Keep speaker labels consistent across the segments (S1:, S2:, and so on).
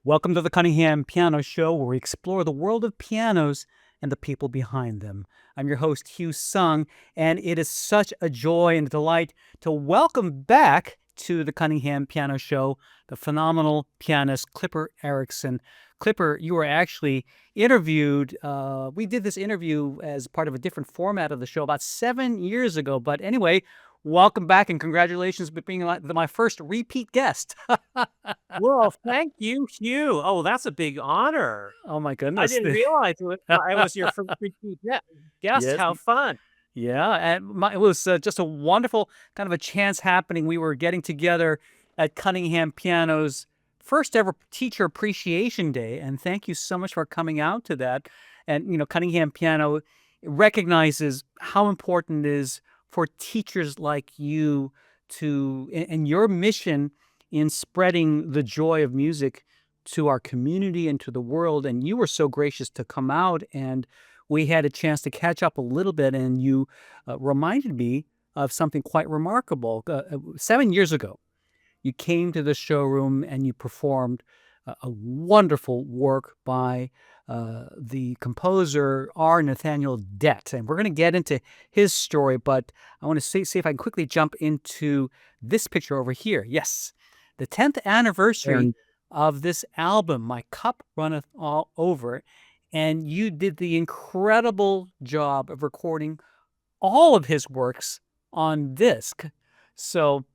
S1: Welcome to the Cunningham Piano Show, where we explore the world of pianos and the people behind them. I'm your host, Hugh Sung, and it is such a joy and delight to welcome back to the Cunningham Piano Show the phenomenal pianist Clipper Erickson. Clipper, you were actually interviewed. We did this interview as part of a different format of the show about 7 years ago. But anyway, welcome back and congratulations for being my first repeat guest.
S2: Well, thank you, Hugh. Oh, that's a big honor.
S1: Oh my
S2: I
S1: goodness.
S2: didn't realize I was your first repeat guest.
S1: Yes.
S2: How fun.
S1: Yeah. And it was just a wonderful kind of a chance happening. We were getting together at Cunningham Piano's first ever Teacher Appreciation Day. And thank you so much for coming out to that. And, Cunningham Piano recognizes how important it is for teachers like you and your mission in spreading the joy of music to our community and to the world. And you were so gracious to come out, and we had a chance to catch up a little bit. And you reminded me of something quite remarkable. 7 years ago, you came to the showroom and you performed a wonderful work by the composer Nathaniel Dett. And we're going to get into his story, but I want to see if I can quickly jump into this picture over here. Yes, the 10th anniversary of this album, My Cup Runneth Over. And you did the incredible job of recording all of his works on disc. So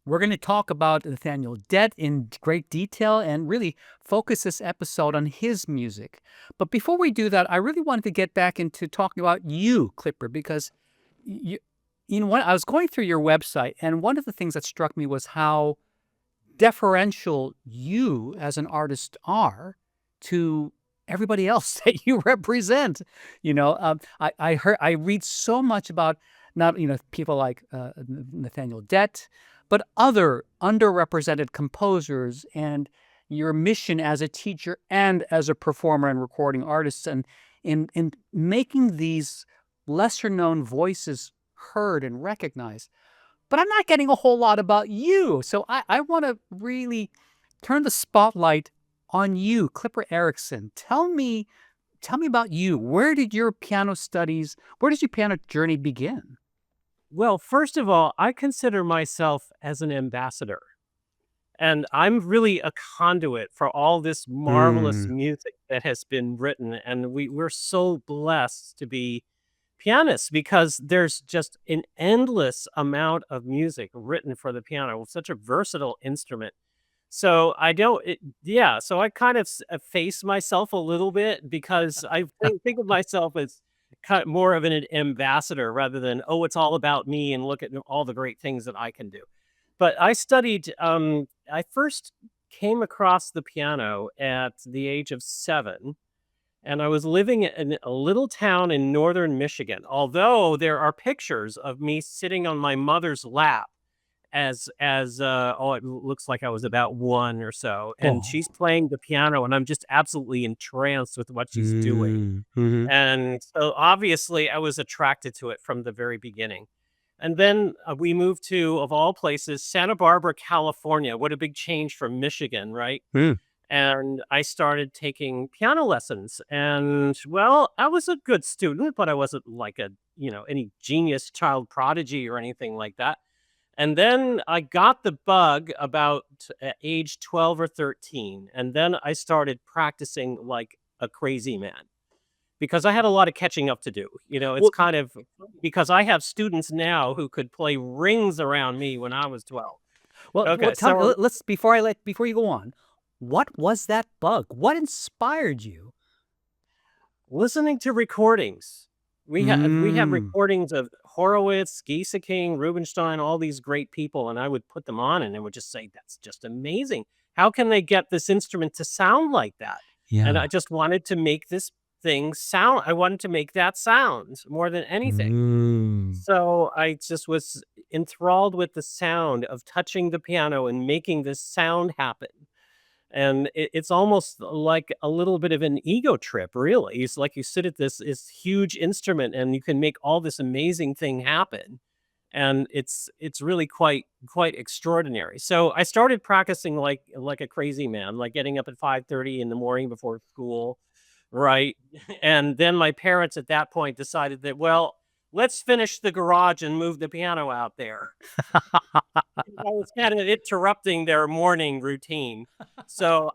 S1: we're going to talk about Nathaniel Dett in great detail and really focus this episode on his music. But before we do that, I really wanted to get back into talking about you, Clipper, because I was going through your website, and one of the things that struck me was how deferential you as an artist are to everybody else that you represent. I read so much about not people like Nathaniel Dett, but other underrepresented composers, and your mission as a teacher and as a performer and recording artist, and in making these lesser known voices heard and recognized. But I'm not getting a whole lot about you. So I want to really turn the spotlight on you, Clipper Erickson. Tell me about you. Where did your piano journey begin?
S2: Well, first of all, I consider myself as an ambassador. And I'm really a conduit for all this marvelous music that has been written. And we're so blessed to be pianists because there's just an endless amount of music written for the piano. It's such a versatile instrument. So so I kind of face myself a little bit because I think of myself as kind of more of an ambassador rather than, oh, it's all about me and look at all the great things that I can do. But I studied, I first came across the piano at the age of 7. And I was living in a little town in northern Michigan, although there are pictures of me sitting on my mother's lap it looks like I was about 1 or so, and she's playing the piano, and I'm just absolutely entranced with what she's doing. And so obviously I was attracted to it from the very beginning. And then we moved to, of all places, Santa Barbara, California. What a big change from Michigan, right? And I started taking piano lessons. And, well, I was a good student, but I wasn't like any genius child prodigy or anything like that. And then I got the bug about age 12 or 13. And then I started practicing like a crazy man because I had a lot of catching up to do. It's kind of because I have students now who could play rings around me when I was 12.
S1: Tell me, before you go on, what was that bug? What inspired you?
S2: Listening to recordings. We have recordings of Horowitz, Gieseking, Rubinstein, all these great people, and I would put them on, and I would just say, "That's just amazing! How can they get this instrument to sound like that?"
S1: Yeah.
S2: And I just wanted to make this thing sound. I wanted to make that sound more than anything. So I just was enthralled with the sound of touching the piano and making this sound happen. And it's almost like a little bit of an ego trip, really. It's like you sit at this huge instrument and you can make all this amazing thing happen. and it's really quite extraordinary. So I started practicing like a crazy man, like getting up at 5:30 in the morning before school, right? And then my parents at that point decided that, well, let's finish the garage and move the piano out there. I was kind of interrupting their morning routine. So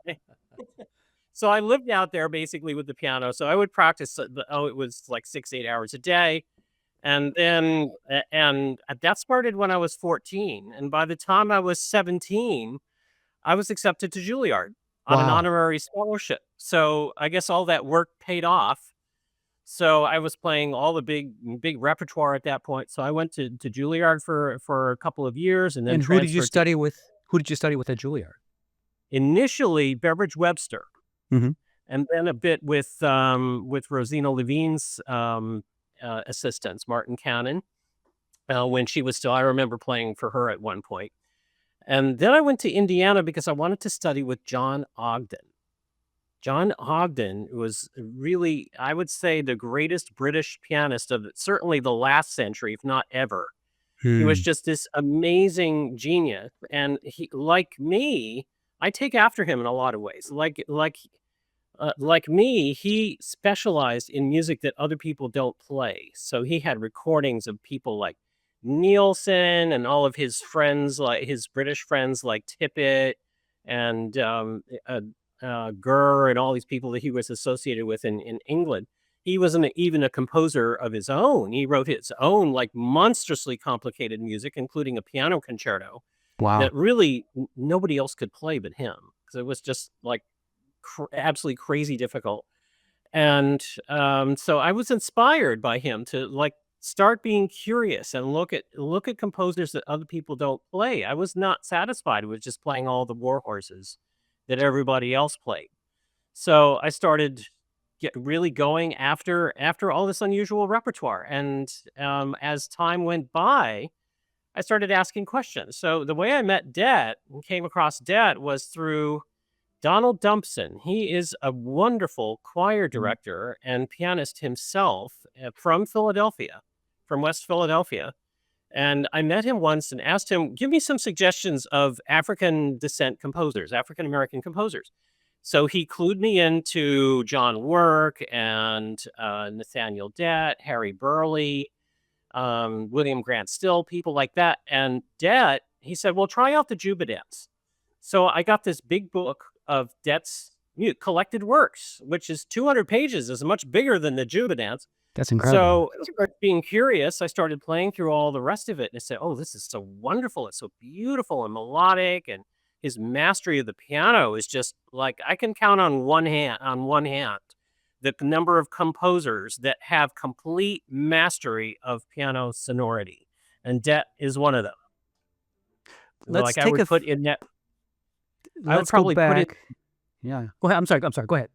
S2: so I lived out there basically with the piano. So I would practice, it was like 6, 8 hours a day. And then, that started when I was 14. And by the time I was 17, I was accepted to Juilliard on an
S1: Wow.
S2: honorary scholarship. So I guess all that work paid off. So I was playing all the big repertoire at that point. So I went to Juilliard for a couple of years and then
S1: And who did you
S2: transferred to
S1: study with? Who did you study with at Juilliard?
S2: initially Beveridge Webster.
S1: Mhm.
S2: And then a bit with Rosina Levine's assistants, Martin Cannon, when she was still. I remember playing for her at one point. And then I went to Indiana because I wanted to study with John Ogden. John Ogden was really, I would say, the greatest British pianist of certainly the last century, if not ever. He was
S1: Hmm.
S2: just this amazing genius, and he, like me, I take after him in a lot of ways. Like me, he specialized in music that other people don't play. So he had recordings of people like Nielsen and all of his friends, like his British friends like Tippett and Gurr and all these people that he was associated with in England. He wasn't even a composer of his own. He wrote his own like monstrously complicated music, including a piano concerto
S1: Wow.
S2: that really nobody else could play but him because it was just like absolutely crazy difficult. And so I was inspired by him to like start being curious and look at composers that other people don't play. I was not satisfied with just playing all the war horses that everybody else played. So I started get really going after all this unusual repertoire. And as time went by, I started asking questions. So the way I met Dett and came across Dett was through Donald Dumpson. He is a wonderful choir
S1: Mhm.
S2: director and pianist himself from Philadelphia, from West Philadelphia. And I met him once and asked him, give me some suggestions of African descent composers, African American composers. So he clued me into John Work and Nathaniel Dett, Harry Burley, William Grant Still, people like that. And Dett, he said, well, try out the Juba Dance. So I got this big book of Dett's collected works, which is 200 pages, is much bigger than the Juba Dance.
S1: That's incredible.
S2: So being curious, I started playing through all the rest of it, and I said, "Oh, this is so wonderful! It's so beautiful and melodic, and his mastery of the piano is just like I can count on one hand the number of composers that have complete mastery of piano sonority, and Dett is one of them.
S1: Let's
S2: Like
S1: take a
S2: I would
S1: let's go
S2: probably put it
S1: back. Yeah. Go ahead. I'm sorry. I'm sorry. Go ahead.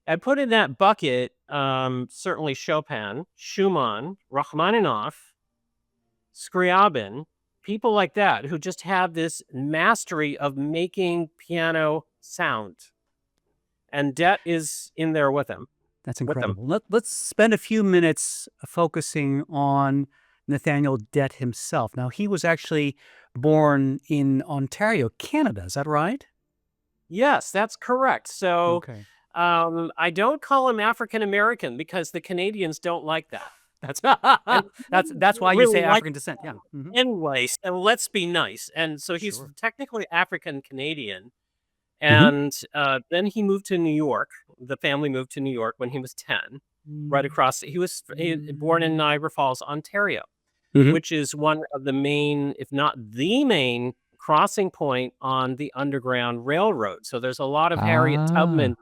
S2: I put in that bucket, certainly Chopin, Schumann, Rachmaninoff, Scriabin, people like that who just have this mastery of making piano sound. And Dett is in there with them.
S1: That's
S2: With them.
S1: incredible. Let's spend a few minutes focusing on Nathaniel Dett himself. Now, he was actually born in Ontario, Canada. Is that right?
S2: Yes, that's correct. So
S1: Okay.
S2: I don't call him African American because the Canadians don't like that.
S1: That's
S2: And
S1: that's why you
S2: really
S1: say
S2: like
S1: African descent. Yeah. Hmm.
S2: anyways, and let's be nice. And so he's
S1: Sure.
S2: technically African Canadian.
S1: Hmm.
S2: And then he moved to New York. The family moved to New York when he was 10, right across. Born in Niagara Falls, Ontario,
S1: Hmm.
S2: which is one of the main, if not the main, crossing point on the Underground Railroad. So there's a lot of Harriet
S1: Ah.
S2: Tubman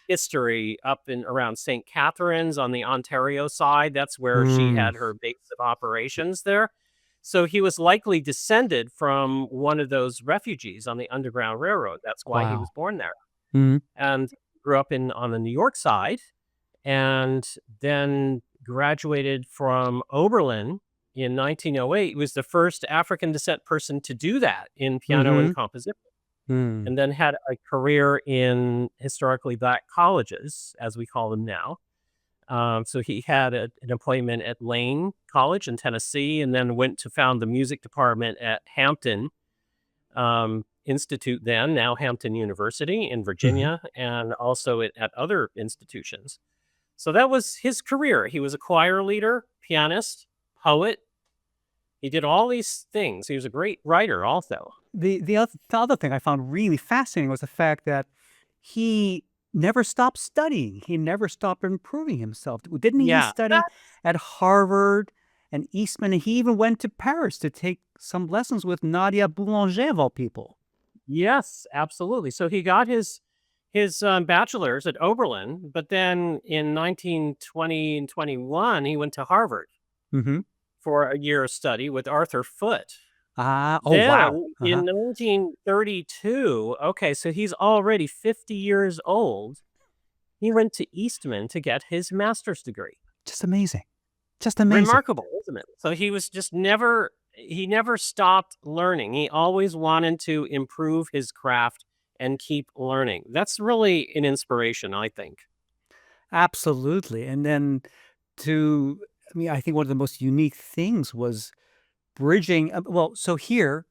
S2: history up in around St. Catharines on the Ontario side. That's where she
S1: Mm.
S2: had her base of operations there. So he was likely descended from one of those refugees on the Underground Railroad. That's why he was
S1: Wow.
S2: born there
S1: Mhm.
S2: and grew up in on the New York side and then graduated from Oberlin in 1908. He was the first African descent person to do that in piano and
S1: Mhm.
S2: composition
S1: Mm.
S2: and then had a career in historically black colleges, as we call them now. So he had an appointment at Lane College in Tennessee, and then went to found the music department at Hampton Institute, then now Hampton University in
S1: Mhm.
S2: Virginia, and also at other institutions. So that was his career. He was a choir leader, pianist, poet. He did all these things. He was a great writer also.
S1: The other thing I found really fascinating was the fact that he never stopped studying. He never stopped improving himself. Didn't he
S2: Yeah.
S1: study at Harvard and Eastman? And he even went to Paris to take some lessons with Nadia Boulanger of all people.
S2: Yes, absolutely. So he got his bachelor's at Oberlin, but then in 1920 and 21, he went to Harvard
S1: Mhm.
S2: for a year of study with Arthur Foote.
S1: Ah, oh, wow.
S2: Then in 1932, okay, so he's already 50 years old. He went to Eastman to get his master's degree.
S1: Just amazing. Just amazing.
S2: Remarkable, isn't it? So he was just he never stopped learning. He always wanted to improve his craft and keep learning. That's really an inspiration, I think.
S1: Absolutely. And then I mean, I think one of the most unique things was bridging. Well, so here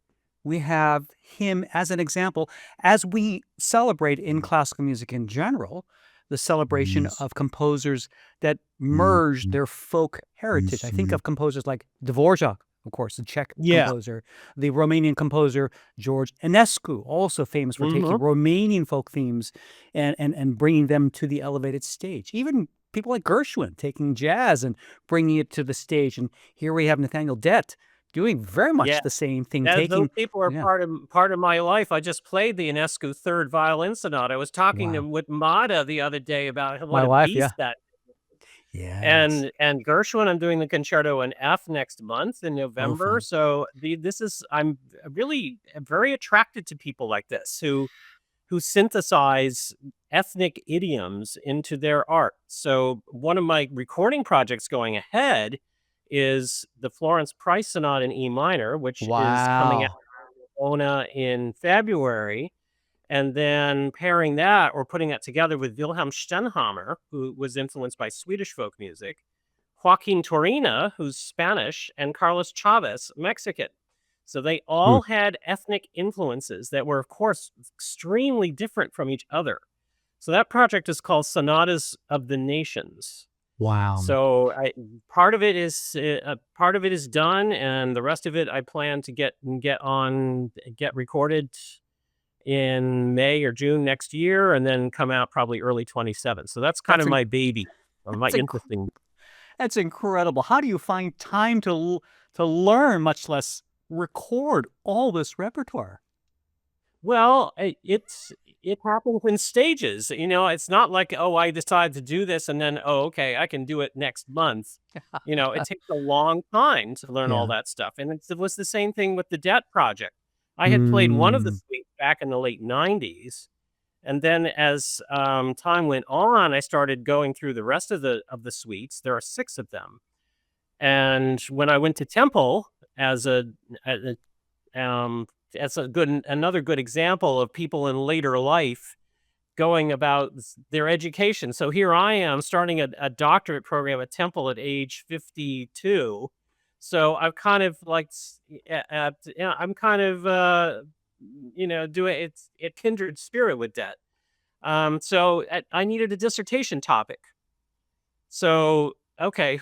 S1: we have him as an example, as we celebrate in classical music in general, the celebration of composers that merged their folk heritage. I think of composers like Dvorak, of course, the Czech
S2: Yeah.
S1: composer, the Romanian composer George Enescu, also famous for taking
S2: Mhm.
S1: Romanian folk themes and bringing them to the elevated stage. Even people like Gershwin taking jazz and bringing it to the stage. And here we have Nathaniel Dett doing very much
S2: Yeah.
S1: the same thing,
S2: Those
S1: taking
S2: people are
S1: yeah.
S2: part of my life. I just played the Ionescu third violin sonata. I was talking
S1: Wow.
S2: with Mada the other day about what
S1: My
S2: a
S1: wife, yeah.
S2: beast that.
S1: Yes.
S2: And Gershwin, I'm doing the concerto in F next month in
S1: Oh,
S2: November.
S1: fun.
S2: So this is I'm really very attracted to people like this who synthesize ethnic idioms into their art. So one of my recording projects going ahead is the Florence Price Sonata in E minor, which is coming out
S1: Wow.
S2: of Ona in February. And then pairing that or putting that together with Wilhelm Stenhammar, who was influenced by Swedish folk music, Joaquin Torina, who's Spanish, and Carlos Chavez, Mexican. So they
S1: Hmm.
S2: all had ethnic influences that were, of course, extremely different from each other. So that project is called Sonatas of the Nations.
S1: Wow.
S2: So part of it is done, and the rest of it I plan to get recorded in May or June next year, and then come out probably early 27. So that's kind
S1: That's
S2: of
S1: inc
S2: my baby, or my
S1: that's inc
S2: interesting.
S1: that's incredible. How do you find time to learn, much less record all this repertoire?
S2: Well, it happens in stages. It's not like, oh, I decide to do this, and then, oh, okay, I can do it next month. It takes a long time to learn all
S1: Yeah.
S2: that stuff, and it was the same thing with the Debt project. I had played one of the
S1: Mm.
S2: suites back in the late '90s. And then as, time went on, I started going through the rest of the suites. There are 6 of them. And when I went to Temple as another good example of people in later life going about their education. So here I am starting a doctorate program at Temple at age 52. So I'm kind of like, I'm kind of, doing it's a kindred spirit with that. So I needed a dissertation topic. So, okay,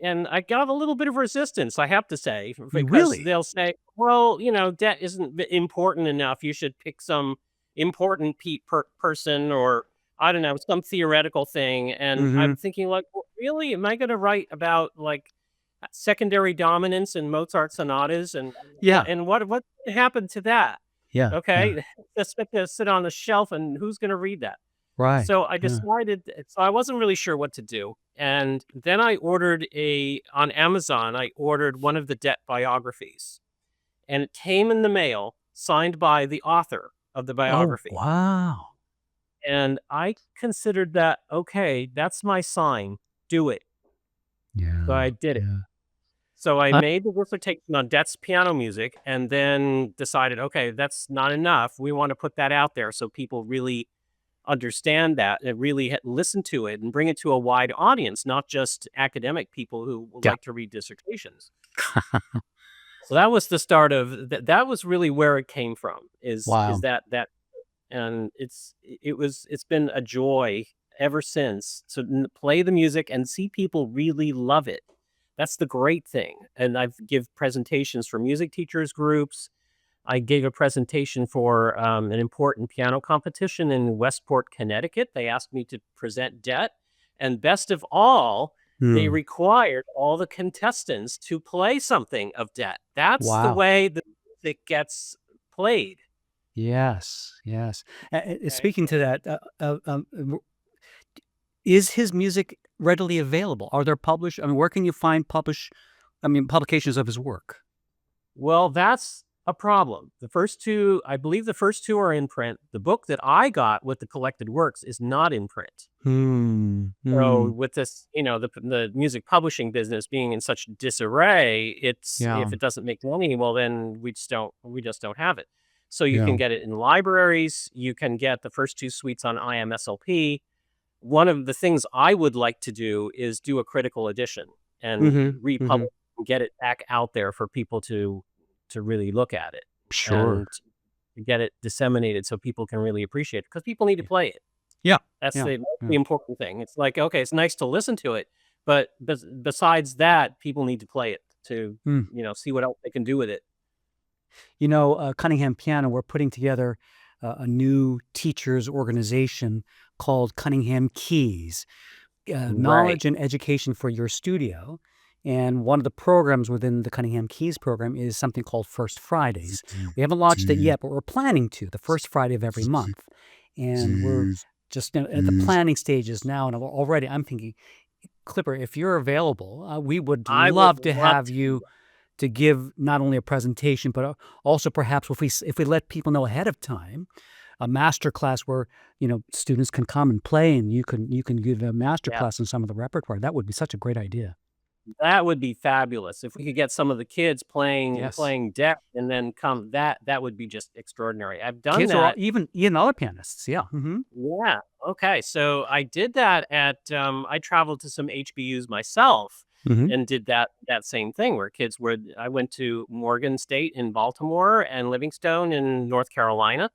S2: and I got a little bit of resistance, I have to say,
S1: You
S2: because
S1: really?
S2: they'll say, well, debt isn't important enough. You should pick some important person, or I don't know, some theoretical thing. And I'm
S1: Mhm.
S2: thinking, like, well, really, am I going to write about like secondary dominance in Mozart sonatas, and
S1: Yeah.
S2: what happened to that?
S1: Yeah. Yeah.
S2: Okay, that's going to sit on the shelf, and who's going to read that?
S1: Right.
S2: So I
S1: Yeah.
S2: decided, so I wasn't really sure what to do. And then I ordered on Amazon, I ordered one of the Debt biographies, and it came in the mail signed by the author of the
S1: Oh,
S2: biography.
S1: wow.
S2: And I considered that, okay, that's my sign. Do it. So
S1: Yeah.
S2: I did it.
S1: Yeah.
S2: So I
S1: Uh,
S2: made the dissertation on Dett's piano music, and then decided, okay, that's not enough. We want to put that out there so people really understand that and really listen to it and bring it to a wide audience, not just academic people who would
S1: Yeah.
S2: like to read dissertations. So that was the start of that was really where it came from, is
S1: Wow.
S2: that and it's been a joy ever since to play the music and see people really love it. That's the great thing. And I've give presentations for music teachers groups. I gave a presentation for an important piano competition in Westport, Connecticut. They asked me to present Dett, and best of all, they
S1: Hmm.
S2: required all the contestants to play something of Dett. That's the
S1: Wow.
S2: way the music gets played.
S1: Yes. Yes.
S2: Okay,
S1: Speaking to that, is his music readily available? Are there published? I mean, where can you find publications of his work?
S2: well, that's a problem. I believe the first two are in print. The book that I got with the collected works is not in print.
S1: Hmm.
S2: So
S1: Hmm.
S2: with this, the music publishing business being in such disarray, it's
S1: Yeah.
S2: if it doesn't make money, well, then we just don't have it. So you
S1: Yeah.
S2: can get it in libraries. You can get the first two suites on IMSLP. One of the things I would like to do is do a critical edition and
S1: Hmm. Hmm.
S2: republish and get it back out there for people to really look at it
S1: Sure.
S2: and to get it disseminated so people can really appreciate it because people need to play it.
S1: Yeah.
S2: That's
S1: Yeah.
S2: the
S1: Yeah.
S2: important thing. It's like, okay, it's nice to listen to it, but besides that, people need to play it to,
S1: Hmm.
S2: see what else they can do with it.
S1: Cunningham Piano, we're putting together a new teachers organization called Cunningham Keys,
S2: Right.
S1: knowledge and education for your studio. And one of the programs within the Cunningham Keys program is something called First Fridays. We haven't launched it yet, but we're planning to the first Friday of every month. And we're just at the planning stages now. And already I'm thinking, Clipper, if you're available, we would
S2: I would
S1: love to
S2: love
S1: have
S2: to.
S1: you to give not only a presentation, but also perhaps if we let people know ahead of time, a master class where students can come and play, and you can give a master
S2: Yeah.
S1: class on some of the repertoire. That would be such a great idea.
S2: That would be fabulous. If we could get some of the kids playing
S1: Yes,
S2: playing deck and then come that would be just extraordinary. I've done
S1: kids are
S2: that.
S1: even other pianists. Yeah. Hmm.
S2: Yeah. Okay. So I did that I traveled to some HBUs myself
S1: Hmm.
S2: and did that same thing where I went to Morgan State in Baltimore and Livingstone in North Carolina.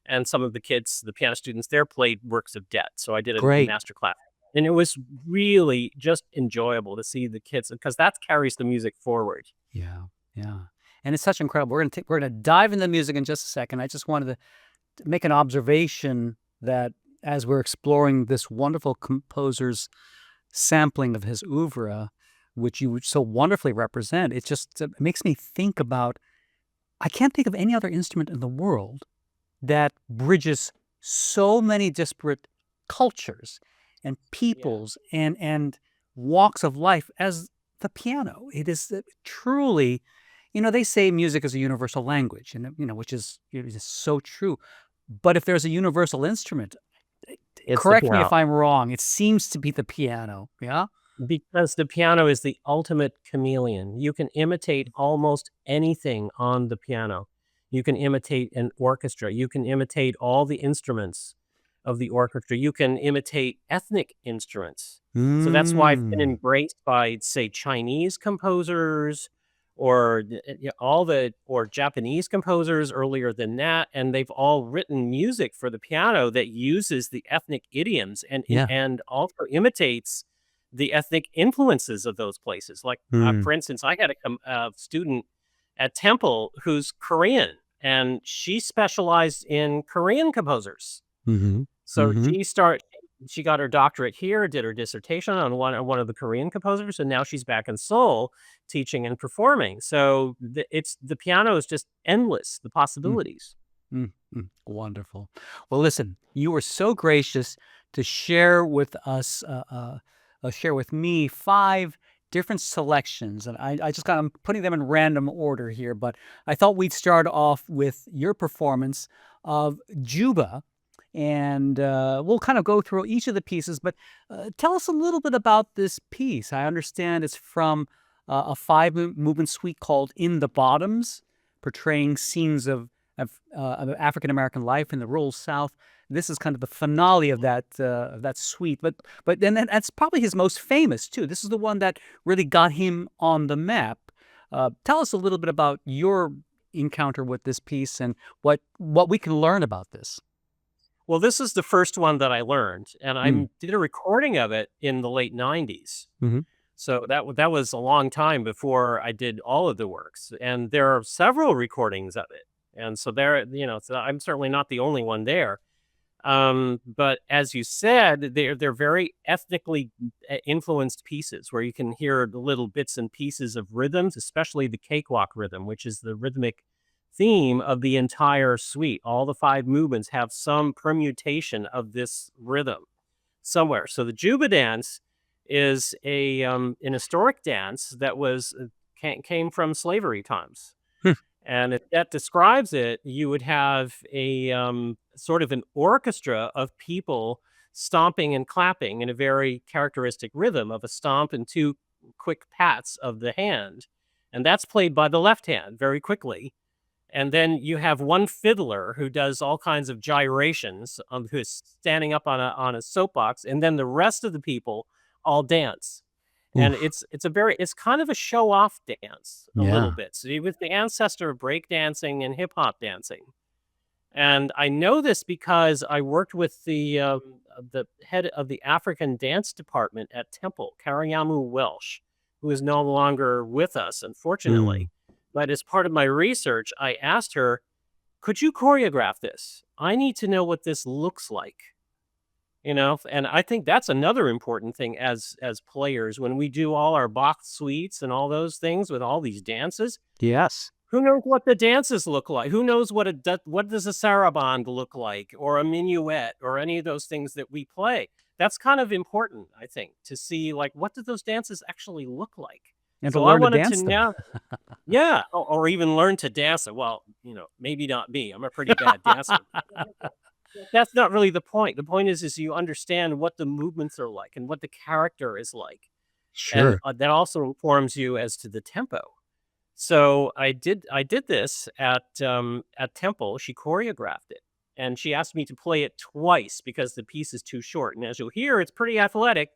S2: And some of the kids, the piano students there played works of Dett. So I did a
S1: Great.
S2: master class. And it was really just enjoyable to see the kids because that carries the music forward.
S1: Yeah. Yeah. And it's such incredible. We're gonna dive into the music in just a second. I just wanted to make an observation that as we're exploring this wonderful composer's sampling of his oeuvre, which you so wonderfully represent, it just makes me think about, I can't think of any other instrument in the world that bridges so many disparate cultures and
S2: Yeah.
S1: peoples and walks of life as the piano. It is truly, they say music is a universal language, and which is it is so true. But if there's a universal instrument,
S2: It's the
S1: correct me if
S2: piano.
S1: I'm wrong, it seems to be the piano. Yeah.
S2: Because the piano is the ultimate chameleon. You can imitate almost anything on the piano. You can imitate an orchestra. You can imitate all the instruments of the orchestra. You can imitate ethnic instruments. So that's why I've been
S1: Mm.
S2: embraced by, say, Chinese composers or or Japanese composers earlier than that, and they've all written music for the piano that uses the ethnic idioms
S1: Yeah.
S2: and also imitates the ethnic influences of those places. Like,
S1: Mm.
S2: for instance, I had a student at Temple who's Korean, and she specialized in Korean composers.
S1: Mhm.
S2: So
S1: Mhm.
S2: she got her doctorate here, did her dissertation on one of the Korean composers, and now she's back in Seoul teaching and performing. So the piano is just endless, the
S1: Mm.
S2: possibilities.
S1: Mm. Mm. Wonderful. Well, listen, you were so gracious to share with us, share with me 5 different selections, and I'm putting them in random order here, but I thought we'd start off with your performance of Juba, and we'll kind of go through each of the pieces. But tell us a little bit about this piece. I understand it's from a 5 movement suite called "In the Bottoms," portraying scenes of of African American life in the rural South. This is kind of the finale of that suite. But then that's probably his most famous too. This is the one that really got him on the map. Tell us a little bit about your encounter with this piece and what we can learn about this.
S2: Well, this is the first one that I learned, and I
S1: Mm.
S2: did a recording of it in the late 90s.
S1: Mhm.
S2: So that was a long time before I did all of the works, and there are several recordings of it. And so so I'm certainly not the only one there. But as you said, they're very ethnically influenced pieces where you can hear the little bits and pieces of rhythms, especially the cakewalk rhythm, which is the rhythmic theme of the entire suite. All the 5 movements have some permutation of this rhythm somewhere. So the Juba dance is an historic dance that came from slavery times.
S1: Hmm.
S2: And if that describes it, you would have a sort of an orchestra of people stomping and clapping in a very characteristic rhythm of a stomp and 2 quick pats of the hand. And that's played by the left hand very quickly. And then you have one fiddler who does all kinds of gyrations, who's standing up on a soapbox, and then the rest of the people all dance. And
S1: Oof.
S2: it's kind of a show off dance a little
S1: Yeah.
S2: bit. So he was the ancestor of break dancing and hip hop dancing. And I know this because I worked with the head of the African dance department at Temple, Kariamu Welsh, who is no longer with us,
S1: Mm.
S2: unfortunately. But as part of my research, I asked her, could you choreograph this? I need to know what this looks like. And I think that's another important thing as players when we do all our Bach suites and all those things with all these dances.
S1: Yes.
S2: Who knows what the dances look like? Who knows what does a saraband look like, or a minuet, or any of those things that we play? That's kind of important, I think, to see like what do those dances actually look like.
S1: And to
S2: So I
S1: learn to
S2: wanted to
S1: dance them.
S2: know, yeah, or even learn to dance it. Well, maybe not me. I'm a pretty bad dancer. That's not really the point. The point is you understand what the movements are like and what the character is like, and
S1: Sure.
S2: that also informs you as to the tempo. So I did this at Temple. She choreographed it, and she asked me to play it twice because the piece is too short. And as you'll hear, it's pretty athletic.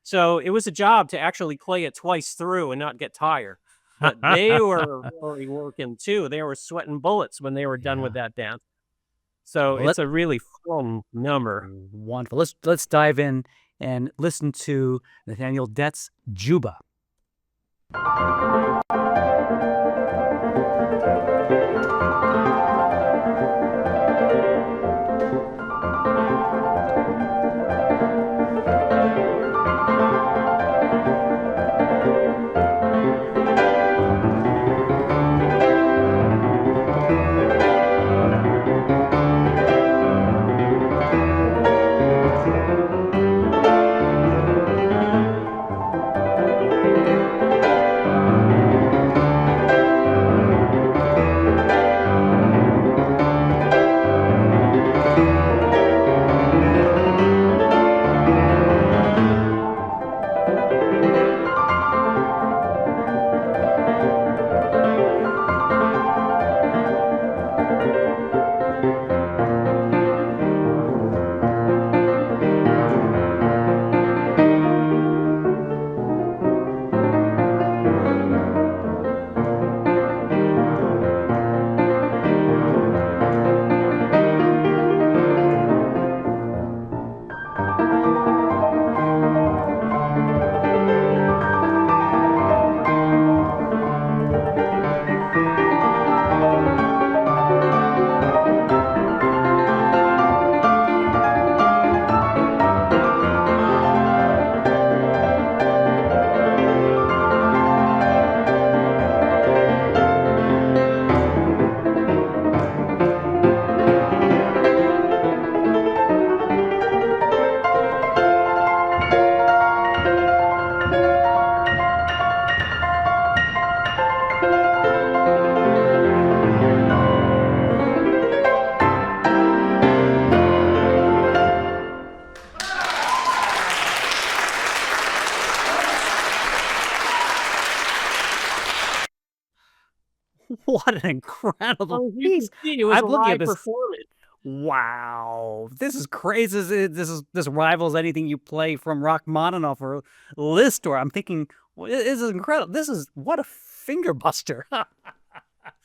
S2: So it was a job to actually play it twice through and not get tired. But they were really working too. They were sweating bullets when they were done with
S1: Yeah.
S2: that dance. So
S1: Well,
S2: it's a really fun number.
S1: wonderful. Let's dive in and listen to Nathaniel Dett's Juba. What an incredible
S2: So you can
S1: piece.
S2: see it was
S1: I'm
S2: a
S1: looking at
S2: live
S1: this.
S2: performance.
S1: Wow, this is crazy. This rivals anything you play from Rachmaninoff or Liszt. Or I'm thinking, this is incredible. This is what a finger buster.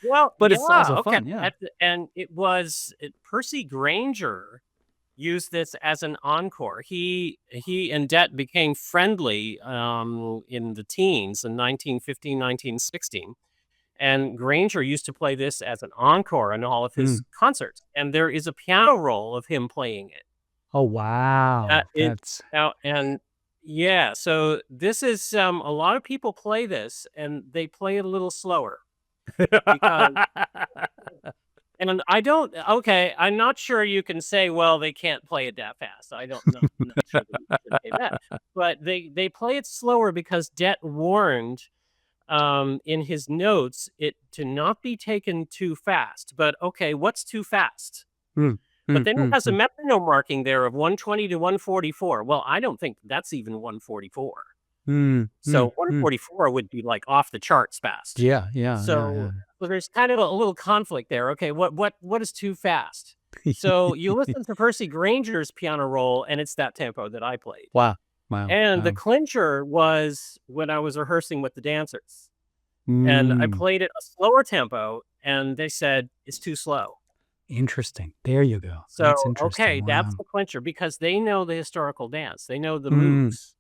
S2: Well,
S1: But it's
S2: yeah,
S1: also
S2: okay.
S1: fun. Yeah.
S2: And Percy Grainger used this as an encore. He and Dett became friendly in the teens in 1915, 1916. And Granger used to play this as an encore in all of his
S1: Mm.
S2: concerts. And there is a piano roll of him playing it.
S1: Oh wow,
S2: It
S1: that's
S2: now and yeah, so this is a lot of people play this and they play it a little slower because and I don't okay, I'm not sure you can say, well, they can't play it that fast. I don't know, I'm not sure that you should say that. But they play it slower because Dett warned in his notes it to not be taken too fast. But okay, what's too fast?
S1: Mm,
S2: But
S1: mm,
S2: then it
S1: mm,
S2: has a
S1: mm,
S2: metronome marking there of 120 to 144. Well, I don't think that's even 144.
S1: mm,
S2: So
S1: mm, mm.
S2: 144 would be like off the charts fast.
S1: Yeah, yeah,
S2: So there's kind of a little conflict there. Okay, what is too fast? So you listen to Percy Grainger's piano roll, and it's that tempo that I played.
S1: Wow, wow,
S2: And the
S1: wow.
S2: clincher was when I was rehearsing with the dancers. And I
S1: Mm,
S2: played it a slower tempo, and they said, "It's too slow."
S1: interesting. There you go. That's
S2: So, okay,
S1: interesting.
S2: that's
S1: Wow.
S2: the clincher because they know the historical dance. They know the
S1: Mm,
S2: moves.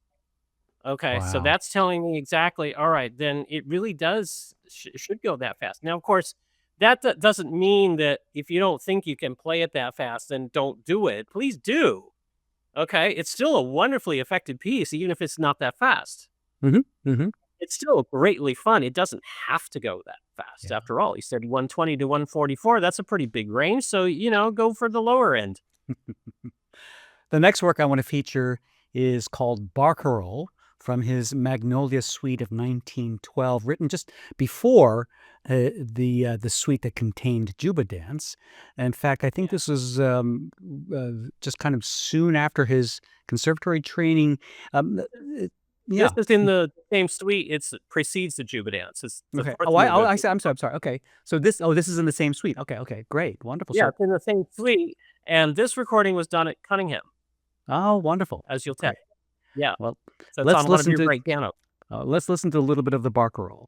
S2: Okay, so
S1: wow.
S2: that's telling me exactly, all right, then it really does should go that fast. Now, of course, that doesn't mean that if you don't think you can play it that fast, then don't do it. Please do. Okay, it's still a wonderfully effective piece, even if it's not that fast.
S1: Mhm, mhm.
S2: It's still greatly fun. It doesn't have to go that fast.
S1: Yeah.
S2: After all, you said 120 to 144. That's a pretty big range. So, go for the lower end.
S1: The next work I want to feature is called Barcarolle from his Magnolia Suite of 1912, written just before the suite that contained Juba Dance. In fact, I think
S2: Yeah.
S1: this was just kind of soon after his conservatory training. Um, uh,
S2: This
S1: yeah.
S2: is in the same suite. It precedes the Juba Dance. It's the
S1: Okay.
S2: fourth
S1: Oh, I, oh,
S2: movement.
S1: I see. I'm sorry. I'm sorry. Okay. So this. Oh, this is in the same suite. Okay. Okay. Great. Wonderful.
S2: Yeah,
S1: So.
S2: it's in the same suite. And this recording was done at Cunningham,
S1: Oh, wonderful.
S2: as you'll tell.
S1: Great.
S2: Yeah.
S1: Well,
S2: So it's
S1: let's
S2: on one of
S1: listen
S2: your
S1: to
S2: great pianos.
S1: let's listen to a little bit of the Barcarolle.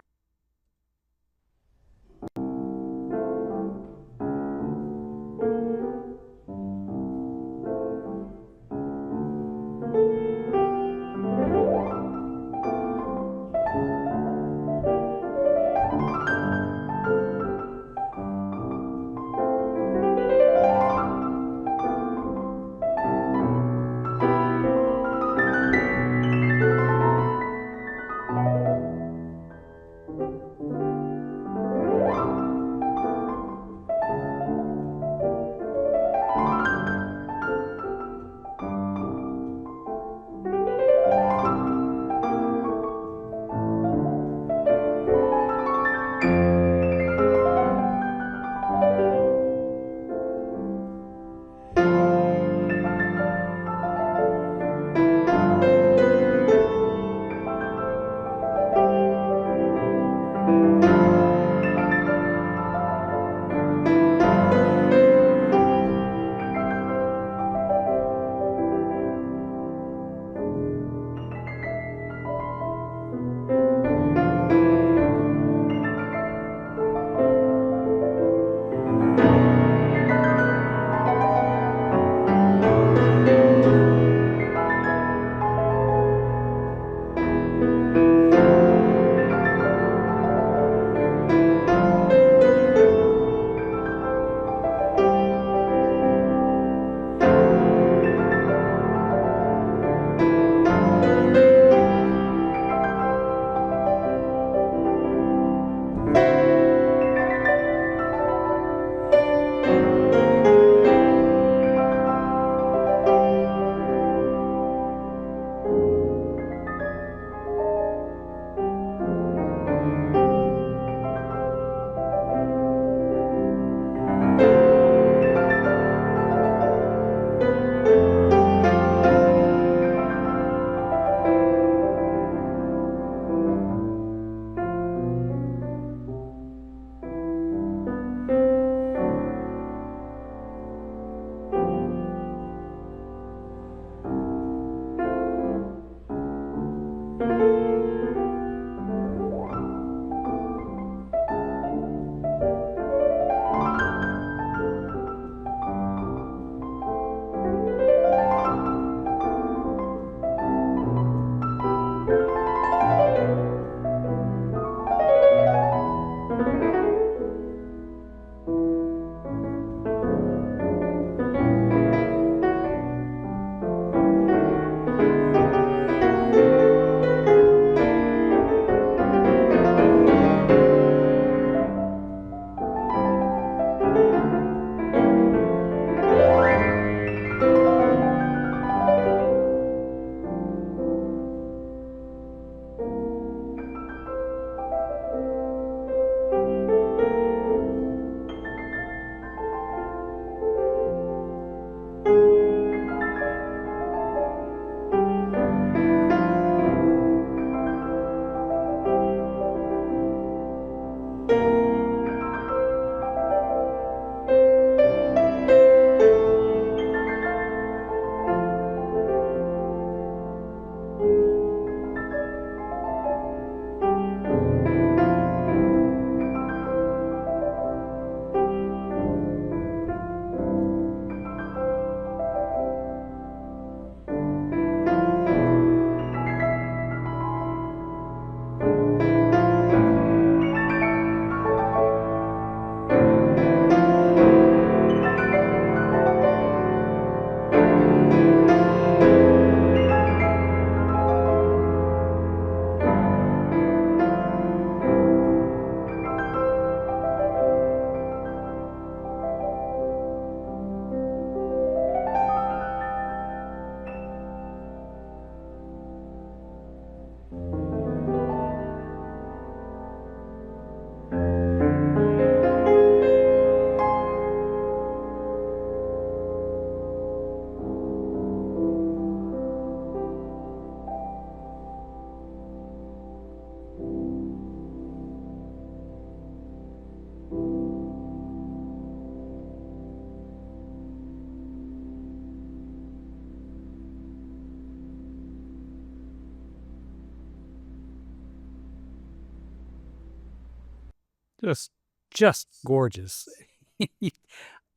S1: Just just gorgeous.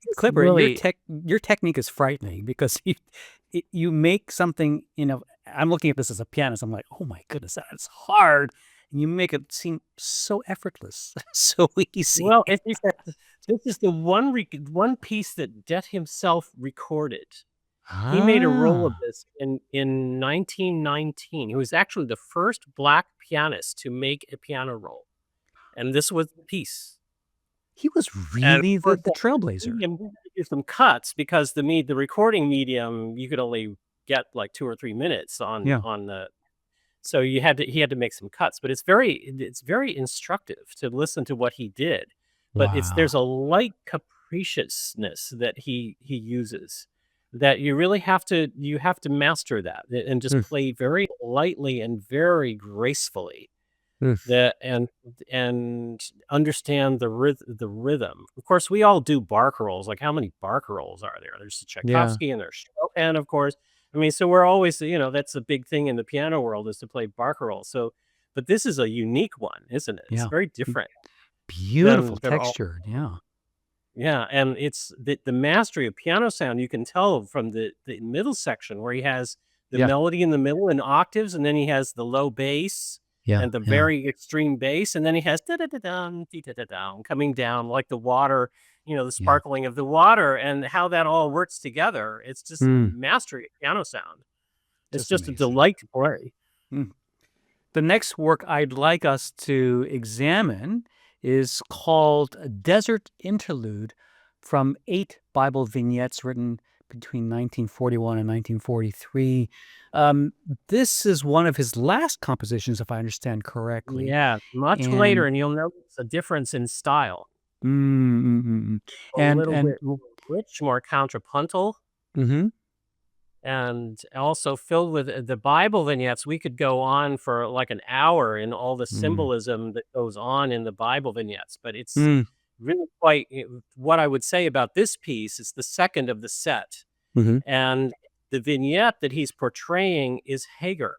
S2: It's
S1: Clipper,
S2: really
S1: your technique is frightening because you make something, I'm looking at this as a pianist. I'm like, oh my goodness, that's hard. And you make it seem so effortless, so easy.
S2: well, if you this is the one piece that Dett himself recorded. He made a roll of
S1: Ah,
S2: this in 1919. He was actually the first black pianist to make a piano roll, and this was the piece.
S1: he was
S2: And of
S1: really
S2: course,
S1: the
S2: that
S1: trailblazer.
S2: medium we had to do some cuts because the recording medium, you could only get, like, 2 or 3 minutes
S1: Yeah.
S2: on the so he had to make some cuts, but it's very instructive to listen to what he did. But
S1: Wow.
S2: there's a light capriciousness that he uses that you have to master that and just
S1: Mm,
S2: play very lightly and very gracefully.
S1: mm.
S2: That and understand the rhythm. Of course, we all do bark rolls. Like, how many bark rolls are there? There's
S1: Yeah.
S2: Tchaikovsky and there's Chopin, of course. I mean, so we're always, that's a big thing in the piano world is to play bark rolls. So, but this is a unique one, isn't it? It's
S1: Yeah.
S2: very
S1: Mm,
S2: different
S1: beautiful
S2: than all.
S1: texture. Yeah.
S2: Yeah, and it's the mastery of piano sound. You can tell from the middle section where he has the
S1: Yeah.
S2: melody in the middle in octaves, and then he has the low bass
S1: Yeah.
S2: and the
S1: Yeah.
S2: very extreme bass, and then he has da da da down, da da down coming down like the water, the
S1: Yeah.
S2: sparkling of the water, and how that all works together. It's just
S1: Mm,
S2: mastery of piano sound. It's
S1: just
S2: just a
S1: amazing.
S2: delight to play.
S1: Mm. The next work I'd like us to examine is called A Desert Interlude from 8 Bible vignettes written between 1941 and 1943. Um, this is one of his last compositions, if I understand correctly.
S2: Yeah, much later,
S1: And
S2: and you'll notice a difference in style.
S1: mm, mm, mm, mm.
S2: A little
S1: And
S2: bit more rich, more contrapuntal.
S1: mhm,
S2: And also filled with the Bible vignettes. We could go on for like an hour in all the
S1: mm,
S2: symbolism that goes on in the Bible vignettes, but it's
S1: mm,
S2: really quite what I would say about this piece is the second of the set.
S1: mhm.
S2: And the vignette that he's portraying is Hagar,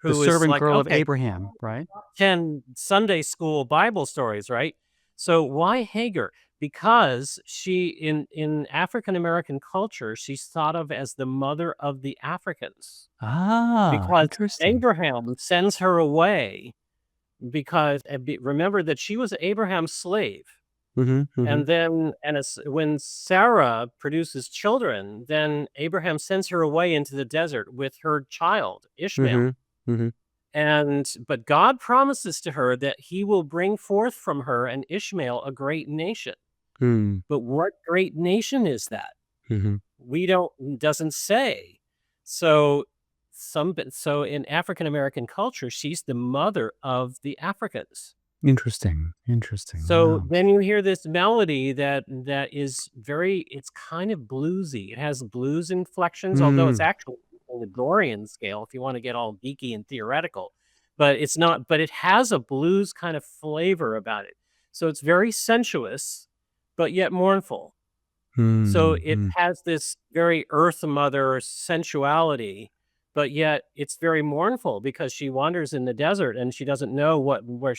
S1: The
S2: who is
S1: servant
S2: like,
S1: girl of
S2: okay,
S1: Abraham, right?
S2: 10 Sunday school Bible stories, right? So why Hagar? Because she in African American culture, she's thought of as the mother of the Africans.
S1: Ah,
S2: Because
S1: interesting.
S2: Abraham sends her away because remember that she was Abraham's slave.
S1: Mhm, mhm,
S2: And then when Sarah produces children, then Abraham sends her away into the desert with her child, Ishmael.
S1: mhm, mhm,
S2: But God promises to her that he will bring forth from her and Ishmael a great nation.
S1: mm,
S2: But what great nation is that?
S1: mhm.
S2: We don't doesn't say. So so in African American culture, she's the mother of the Africans.
S1: Interesting, interesting,
S2: So
S1: wow.
S2: then you hear this melody that is it's kind of bluesy. It has blues inflections, although it's
S1: Mm,
S2: actually on the Dorian scale if you want to get all geeky and theoretical. But it's not, but it has a blues kind of flavor about it. So it's very sensuous, but yet mournful. So
S1: mm,
S2: it
S1: mm,
S2: has this very earth mother sensuality, but yet it's very mournful because she wanders in the desert and she doesn't know where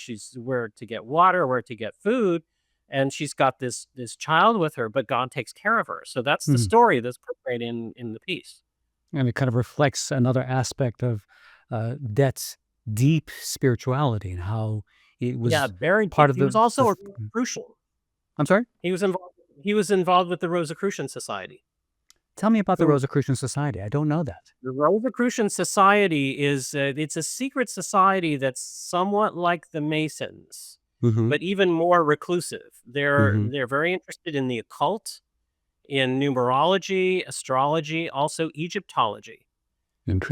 S2: to get water, where to get food, and she's got this child with her, but God takes care of her. So that's the
S1: mhm.
S2: story that's portrayed in the piece.
S1: And it kind of reflects another aspect of, Dett's deep spirituality and how it
S2: Yeah,
S1: was
S2: very deep.
S1: part of
S2: He was also
S1: the
S2: a
S1: th
S2: Rosicrucian.
S1: I'm sorry?
S2: He was involved with the Rosicrucian Society.
S1: Tell me about the
S2: Who
S1: Rosicrucian Society, I don't know that.
S2: The Rosicrucian Society is it's a secret society that's somewhat like the Masons,
S1: Mhm,
S2: but even more reclusive.
S1: mhm.
S2: They're very interested in the occult, in numerology, astrology, also Egyptology.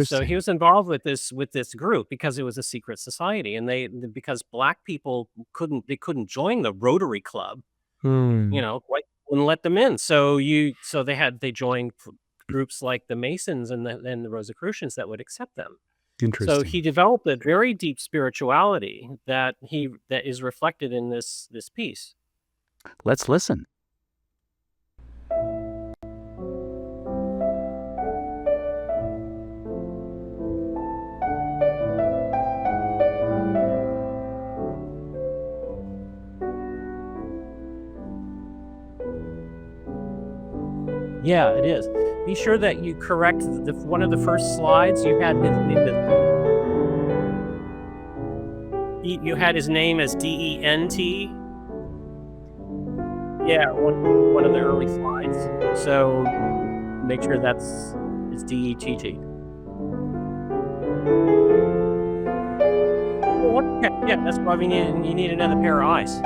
S2: So he
S1: Interesting.
S2: was involved with this group because it was a secret society, and because black people couldn't join the Rotary Club,
S1: Mm,
S2: white wouldn't let them in. So they joined groups like the Masons and the Rosicrucians that would accept them. So he
S1: interesting.
S2: developed a very deep spirituality that is reflected in this piece.
S1: Let's listen.
S2: Yeah, it is. Be sure that you correct one of the first slides. You had his name as Dent. Yeah, one of the early slides. So make sure it's Dett. Okay, yeah, that's why you need another pair of eyes.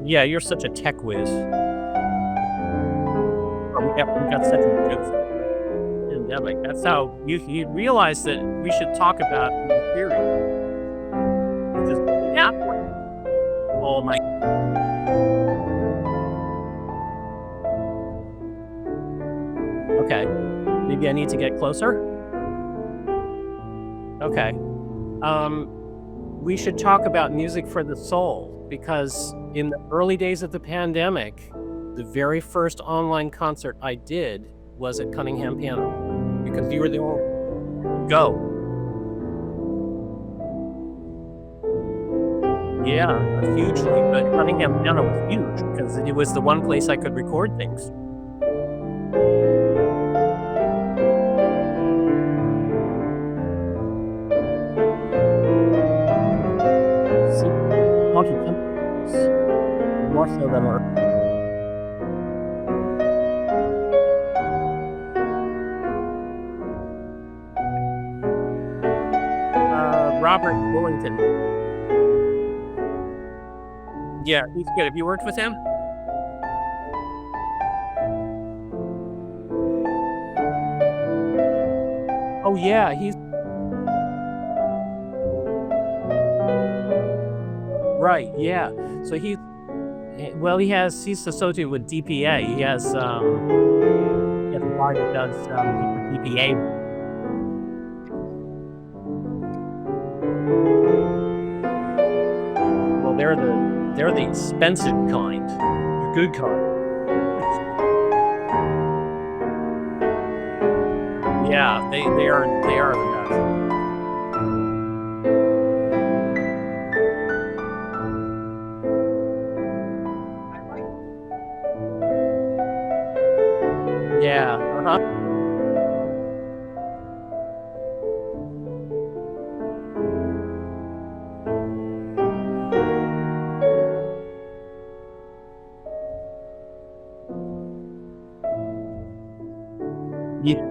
S2: Yeah, you're such a tech whiz. We got such a good pandemic. That's how you realize that we should talk about the theory. Yeah. Oh my. Okay. Maybe I need to get closer. Okay. We should talk about music for the soul, because in the early days of the pandemic, the very first online concert I did was at Cunningham Piano, because you were the only go. Yeah, hugely. But Cunningham Piano was huge because it was the one place I could record things. See, honky tonk more so than our. Robert Willington. Yeah, he's good. Have you worked with him? Oh yeah, he's right. Yeah, so he's associated with DPA. He has a guy that does DPA. Well, they're the expensive kind, the good kind. Yeah, they are the best. Yeah. Yeah.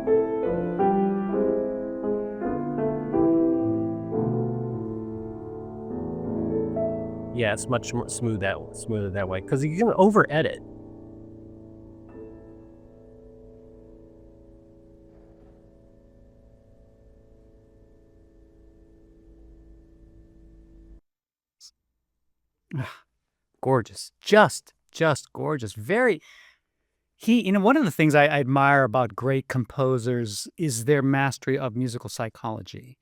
S2: Yeah, it's much more smoother that way, because you can over edit.
S1: Gorgeous, just gorgeous. Very. One of the things I admire about great composers is their mastery of musical psychology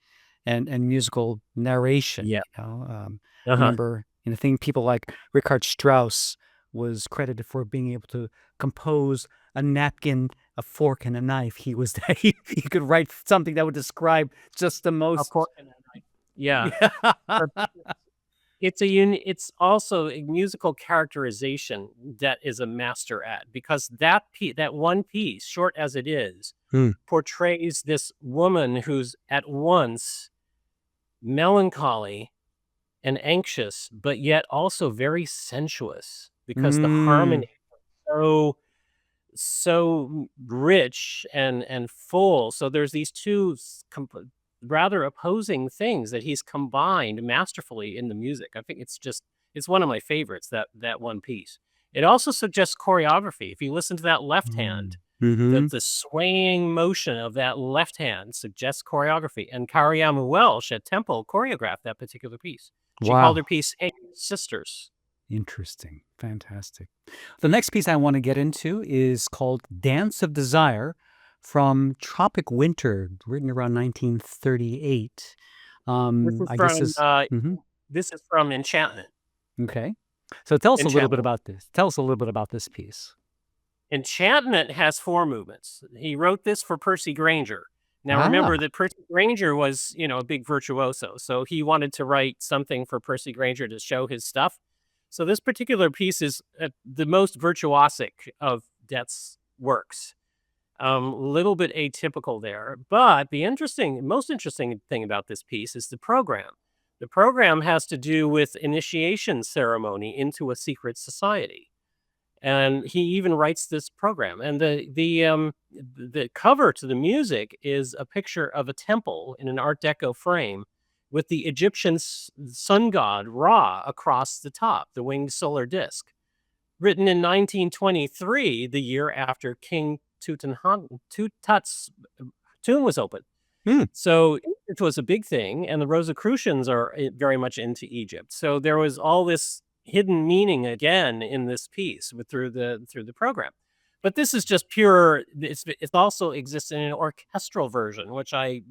S1: and musical narration.
S2: Yeah.
S1: Remember, people like Richard Strauss was credited for being able to compose a napkin, a fork, and a knife. He could write something that would describe just the most.
S2: A fork and a knife. Yeah. It's also a musical characterization that is a master at, because that one piece, short as it is, portrays this woman who's at once melancholy and anxious, but yet also very sensuous, because the harmony is so rich and full. So there's these two rather opposing things that he's combined masterfully in the music. I think it's one of my favorites, that one piece. It also suggests choreography. If you listen to that left hand, the swaying motion of that left hand suggests choreography. And Kariyamu Welsh at Temple choreographed that particular piece. She called her piece Sisters.
S1: Interesting. Fantastic. The next piece I want to get into is called Dance of Desire, from Tropic Winter, written around 1938.
S2: This is from Enchantment.
S1: Okay. So tell us a little bit about this. Tell us a little bit about this piece.
S2: Enchantment has 4 movements. He wrote this for Percy Grainger. Now remember
S1: Ah.
S2: that Percy Grainger was, a big virtuoso, so he wanted to write something for Percy Grainger to show his stuff. So this particular piece is the most virtuosic of Dett's works. Little bit atypical there, but the most interesting thing about this piece is the program. The program has to do with initiation ceremony into a secret society, and he even writes this program. And the cover to the music is a picture of a temple in an Art Deco frame with the Egyptian sun god Ra across the top, the winged solar disk, written in 1923, the year after King Tut's tomb was opened.
S1: Hmm.
S2: So it was a big thing, and the Rosicrucians are very much into Egypt. So there was all this hidden meaning again in this piece through the program. But this is just pure. It also exists in an orchestral version, which I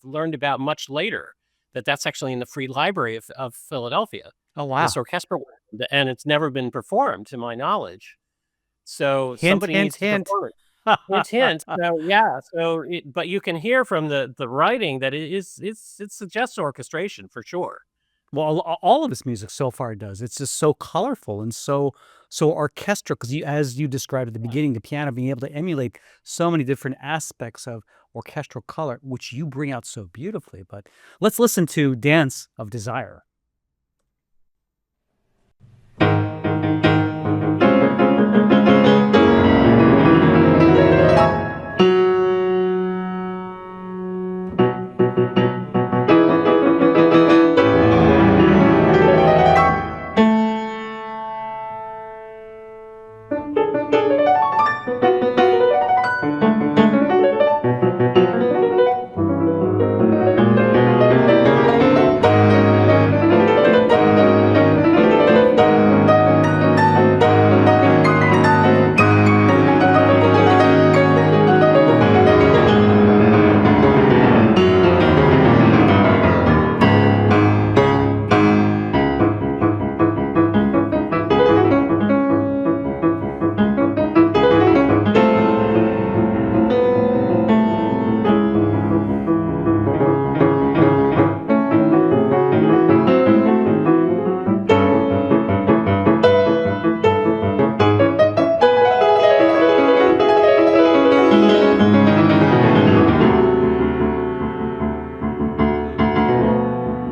S2: learned about much later. That's actually in the Free Library of Philadelphia.
S1: Oh,
S2: This
S1: wow.
S2: orchestral, and it's never been performed to my knowledge. So
S1: Hint,
S2: somebody
S1: hint,
S2: needs to
S1: hint.
S2: perform it. Hint, hint. So yeah. So, but you can hear from the writing that it suggests orchestration for sure.
S1: Well, all of his music so far does. It's just so colorful and so orchestral because as you described at the beginning, the piano being able to emulate so many different aspects of orchestral color, which you bring out so beautifully. But let's listen to Dance of Desire.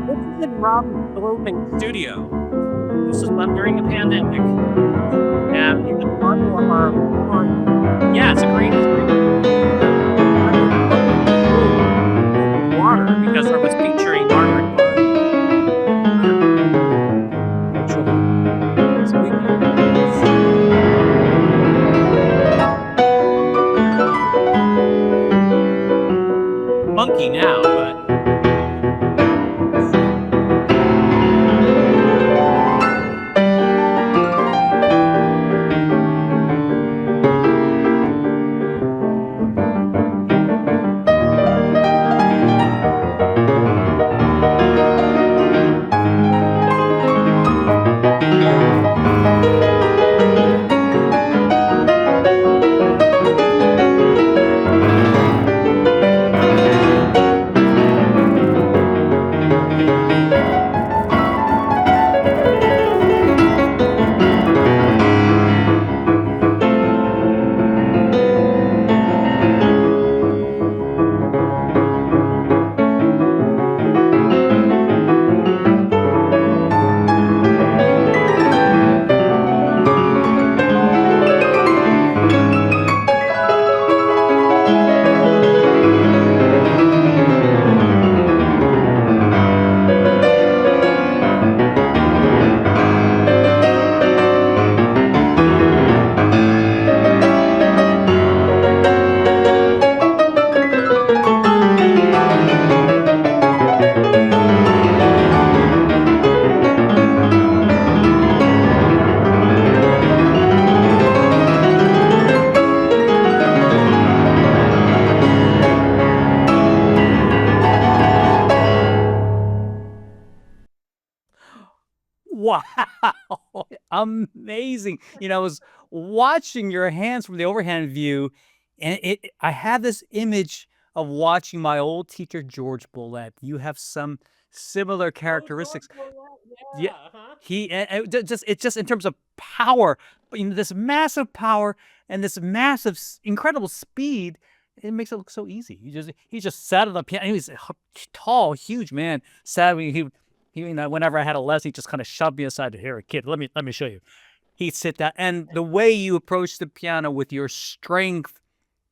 S2: This is in Rob's clothing studio. This is done during the pandemic, and he was part of yeah, it's a great water because I was featuring Margaret funky now, but
S1: Wow. Amazing. I was watching your hands from the overhand view, and I had this image of watching my old teacher, George Bollett. You have some similar
S2: Oh, George
S1: characteristics.
S2: Bollett,
S1: Yeah,
S2: yeah, huh?
S1: it's just in terms of power, but this massive power and this massive, incredible speed. It makes it look so easy. He just sat on the piano. He was a tall, huge man. Sat whenever I had a lesson, he just kind of shoved me aside. Here, kid, let me show you. He'd sit down, and the way you approach the piano with your strength,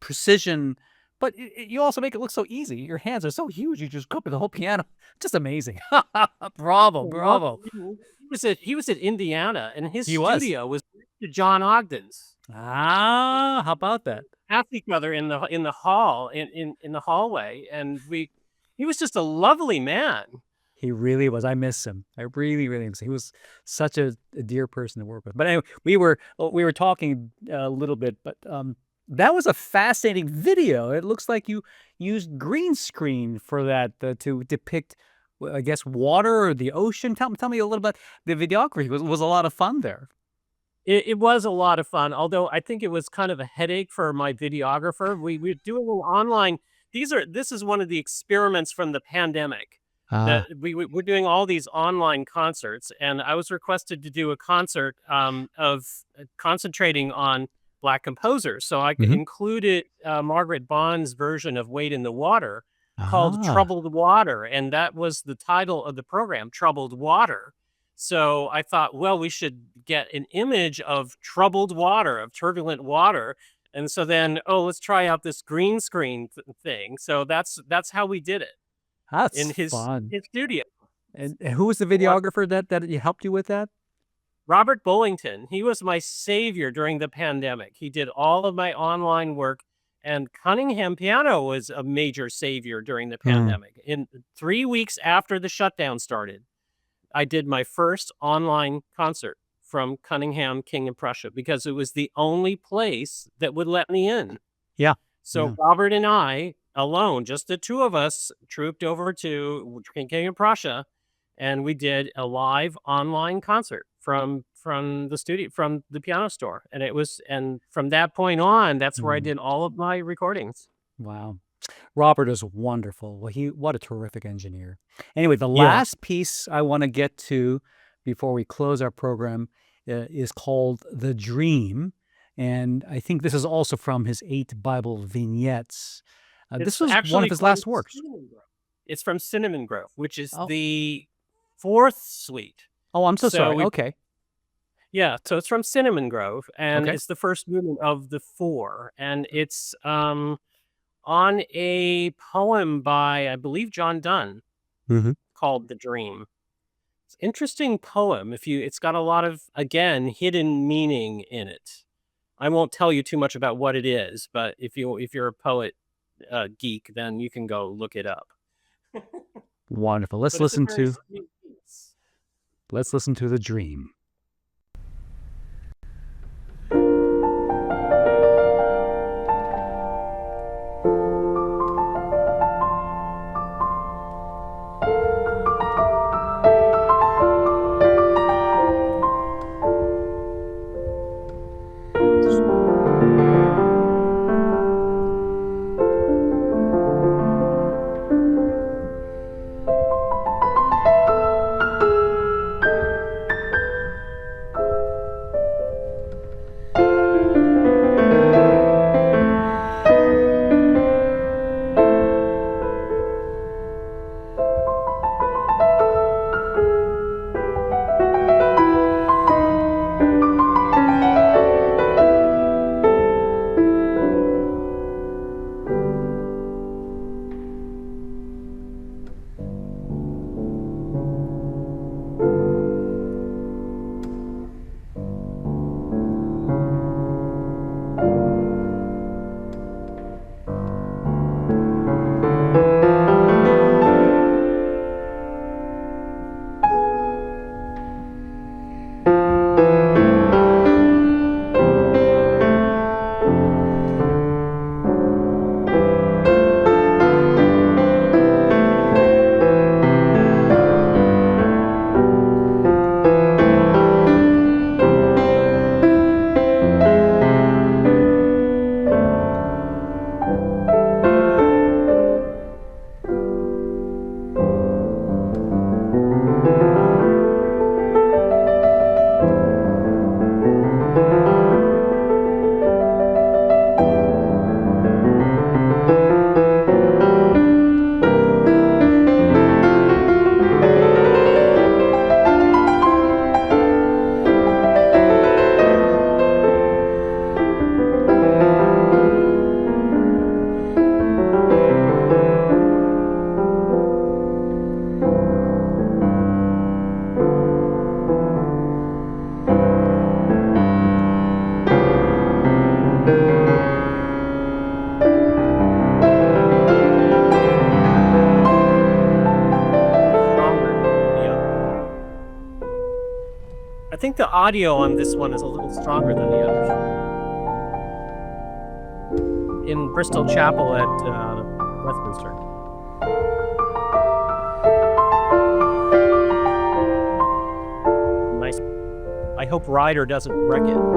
S1: precision, but you also make it look so easy. Your hands are so huge. You just cover the whole piano. Just amazing. Bravo, bravo.
S2: He was at Indiana, and his
S1: He was.
S2: studio was next to John Ogden's.
S1: Ah, how about that?
S2: Passed each other in the hall in the hallway, and he was just a lovely man.
S1: He really was. I miss him. I really, really miss him. He was such a dear person to work with. But anyway, we were talking a little bit, but that was a fascinating video. It looks like you used green screen for that to depict, I guess, water or the ocean. Tell me a little bit. The videography was a lot of fun there.
S2: It was a lot of fun, although I think it was kind of a headache for my videographer. We're doing an online. This is one of the experiments from the pandemic. That we're doing all these online concerts, and I was requested to do a concert of concentrating on Black composers. So I included Margaret Bond's version of Wade in the Water called Troubled Water, and that was the title of the program, Troubled Water. So I thought, well, we should get an image of troubled water, of turbulent water. And so then, let's try out this green screen thing. So that's how we did it.
S1: That's
S2: in his
S1: fun.
S2: studio.
S1: And who was the videographer that helped you with that?
S2: Robert Bullington. He was my savior during the pandemic. He did all of my online work, and Cunningham Piano was a major savior during the pandemic. In 3 weeks after the shutdown started, I did my first online concert from Cunningham, King of Prussia, because it was the only place that would let me in.
S1: Yeah.
S2: So Robert and I, alone, just the two of us, trooped over to King of Prussia, and we did a live online concert from the studio, from the piano store. And from that point on, that's where I did all of my recordings.
S1: Wow. Robert is wonderful. Well, what a terrific engineer. Anyway, the last piece I want to get to before we close our program is called The Dream. And I think this is also from his 8 Bible vignettes. This was one of his last works.
S2: It's from Cinnamon Grove, which is the 4th suite.
S1: Oh, I'm so sorry. Okay.
S2: Yeah, so it's from Cinnamon Grove, and it's the first movement of the 4. And it's on a poem by, I believe, John Donne, called The Dream. It's an interesting poem. It's got a lot of, again, hidden meaning in it. I won't tell you too much about what it is, but if you're a poet geek, then you can go look it up.
S1: Wonderful. Let's listen to The Dream.
S2: think the audio on this one is a little stronger than the others. In Bristol Chapel at Westminster. Nice. I hope Ryder doesn't wreck it.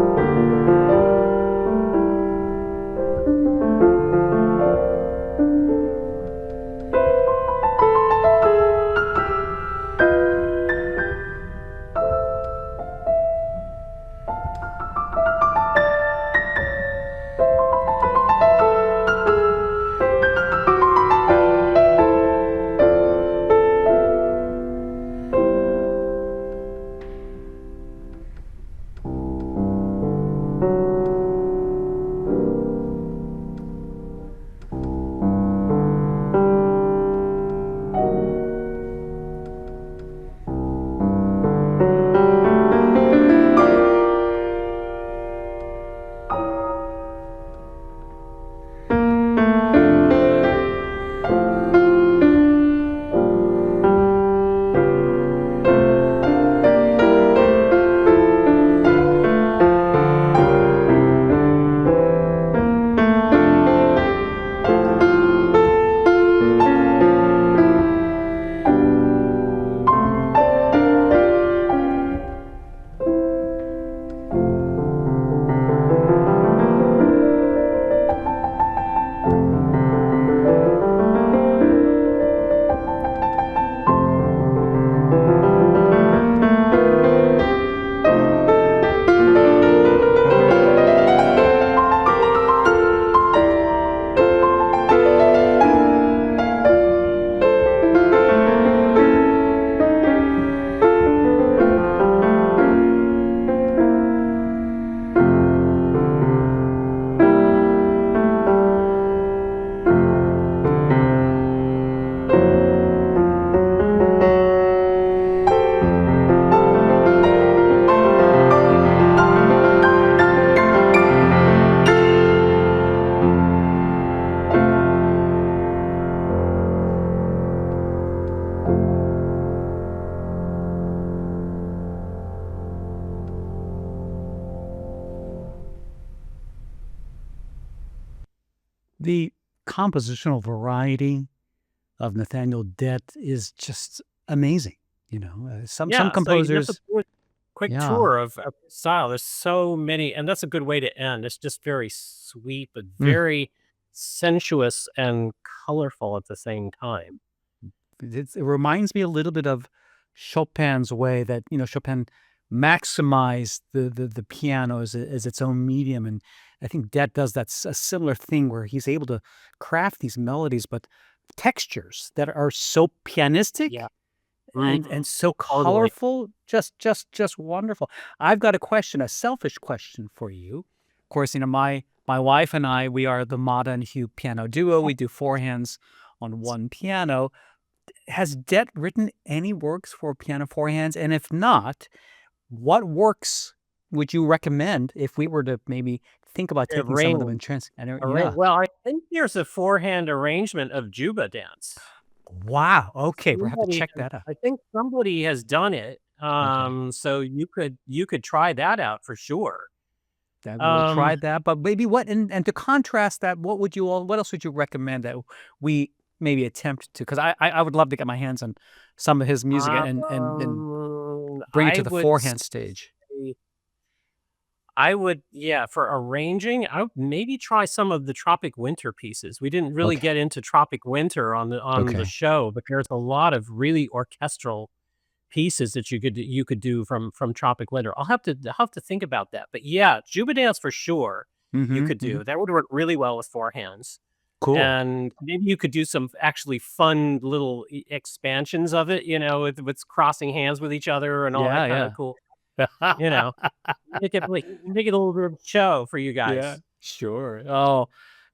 S1: The compositional variety of Nathaniel Dett is just amazing. Some
S2: Yeah, so you have to
S1: composers,
S2: do a quick
S1: yeah.
S2: tour of style. There's so many, and that's a good way to end. It's just very sweet, but
S1: Mm.
S2: very sensuous and colorful at the same time.
S1: It reminds me a little bit of Chopin's way that, Chopin maximized the piano as its own medium. And I think Dett does a similar thing where he's able to craft these melodies, but textures that are so pianistic
S2: Yeah.
S1: and so
S2: Totally.
S1: colorful, just wonderful. I've got a question, a selfish question for you. Of course, my wife and I, we are the Mata and Hugh piano duo. We do four hands on one piano. Has Dett written any works for piano four hands? And if not, what works would you recommend if we were to maybe think about taking some of them
S2: Arrange,
S1: and
S2: arrange.
S1: yeah.
S2: Well, I think there's a four-hand arrangement of Juba Dance.
S1: Wow. Okay, we'll have to
S2: Somebody
S1: check
S2: has
S1: that out.
S2: I think somebody has done it,
S1: Okay.
S2: so you could try that out for sure.
S1: That we'll
S2: Um,
S1: try that, but maybe and to contrast that, what else would you recommend that we maybe attempt to? Because I would love to get my hands on some of his music and bring it
S2: I
S1: to the
S2: would
S1: forehand stage.
S2: say yeah, for arranging, I would maybe try some of the Tropic Winter pieces. We didn't really
S1: Okay.
S2: get into Tropic Winter on the
S1: Okay.
S2: show, but there's a lot of really orchestral pieces that you could do from Tropic Winter. I'll have to think about that. But yeah, Juba Dance for sure you
S1: Mhm,
S2: could
S1: mhm.
S2: do. That would work really well with four hands.
S1: Cool.
S2: And maybe you could do some actually fun little expansions of it, with crossing hands with each other and all that kind
S1: Yeah,
S2: of cool,
S1: yeah.
S2: you know. Make it a little bit of a show for you
S1: Yeah,
S2: guys.
S1: sure. Oh,